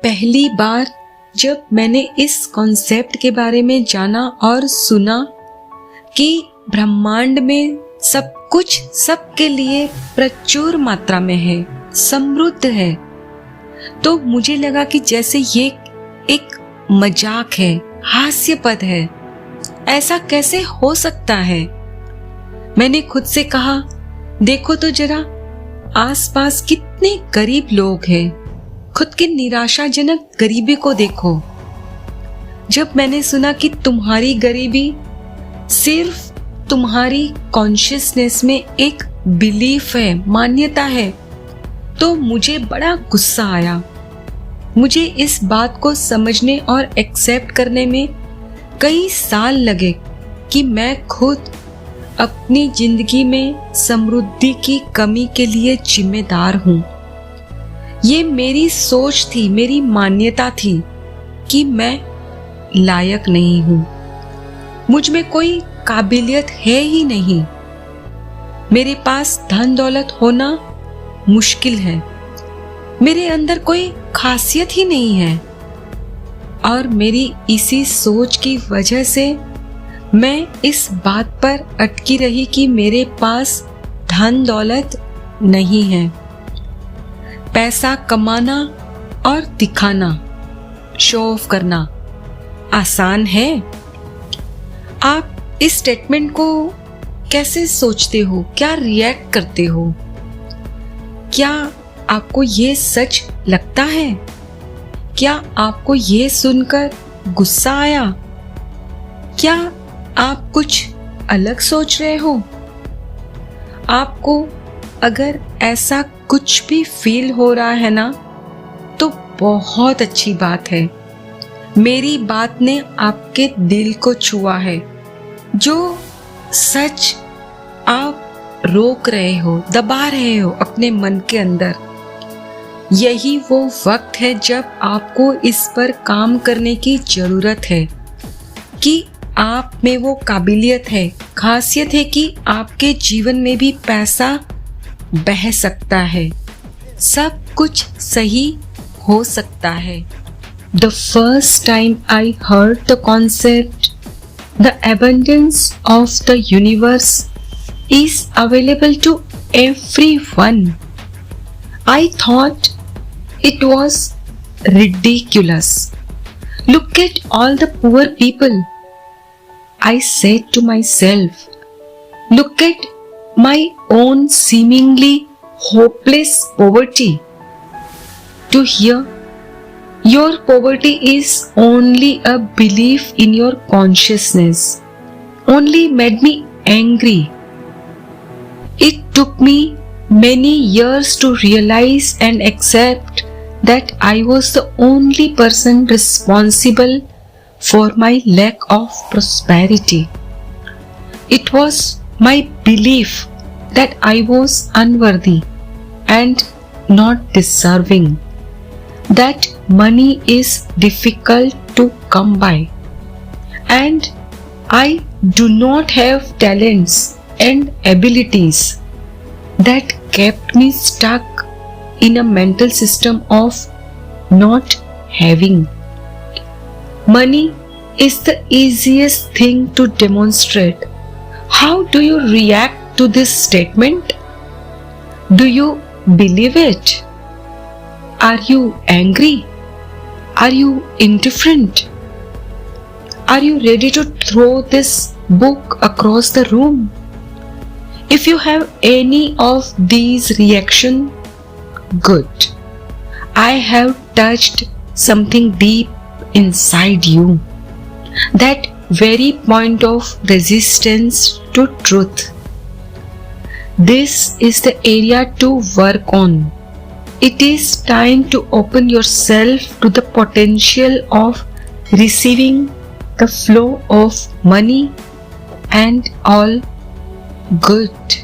पहली बार जब मैंने इस कॉन्सेप्ट के बारे में जाना और सुना कि ब्रह्मांड में सब कुछ सबके लिए प्रचुर मात्रा में है, समृद्ध है, तो मुझे लगा कि जैसे ये एक मजाक है, हास्यपद है। ऐसा कैसे हो सकता है? मैंने खुद से कहा, देखो तो जरा आसपास कितने गरीब लोग हैं, खुद की निराशाजनक गरीबी को देखो। जब मैंने सुना कि तुम्हारी गरीबी सिर्फ तुम्हारी कॉन्शियसनेस में एक बिलीफ है, मान्यता है, तो मुझे बड़ा गुस्सा आया। मुझे इस बात को समझने और एक्सेप्ट करने में कई साल लगे कि मैं खुद अपनी जिंदगी में समृद्धि की कमी के लिए जिम्मेदार हूं। ये मेरी सोच थी, मेरी मान्यता थी कि मैं लायक नहीं हूं, मुझ में कोई काबिलियत है ही नहीं, मेरे पास धन दौलत होना मुश्किल है, मेरे अंदर कोई खासियत ही नहीं है। और मेरी इसी सोच की वजह से मैं इस बात पर अटकी रही कि मेरे पास धन दौलत नहीं है। पैसा कमाना और दिखाना, शो ऑफ करना आसान है। आप इस स्टेटमेंट को कैसे सोचते हो? क्या रिएक्ट करते हो? क्या आपको ये सच लगता है? क्या आपको ये सुनकर गुस्सा आया? क्या आप कुछ अलग सोच रहे हो? आपको अगर ऐसा कुछ भी फील हो रहा है ना, तो बहुत अच्छी बात है। मेरी बात ने आपके दिल को छुआ है। जो सच आप रोक रहे हो, दबा रहे हो अपने मन के अंदर, यही वो वक्त है जब आपको इस पर काम करने की जरूरत है कि आप में वो काबिलियत है, खासियत है कि आपके जीवन में भी पैसा बह सकता है, सब कुछ सही हो सकता है। The first time I heard the concept, the abundance of the universe is available to everyone, I thought it was ridiculous. Look at all the poor people, I said to myself. Look at my own seemingly hopeless poverty. To hear your poverty is only a belief in your consciousness only made me angry. It took me many years to realize and accept that I was the only person responsible for my lack of prosperity. It was my belief that I was unworthy and not deserving, that money is difficult to come by, and I do not have talents and abilities, that kept me stuck in a mental system of not having. Money is the easiest thing to demonstrate. How do you react to this statement? Do you believe it? Are you angry? Are you indifferent? Are you ready to throw this book across the room? If you have any of these reactions, good. I have touched something deep inside you. That very point of resistance to truth. This is the area to work on. It is time to open yourself to the potential of receiving the flow of money and all good.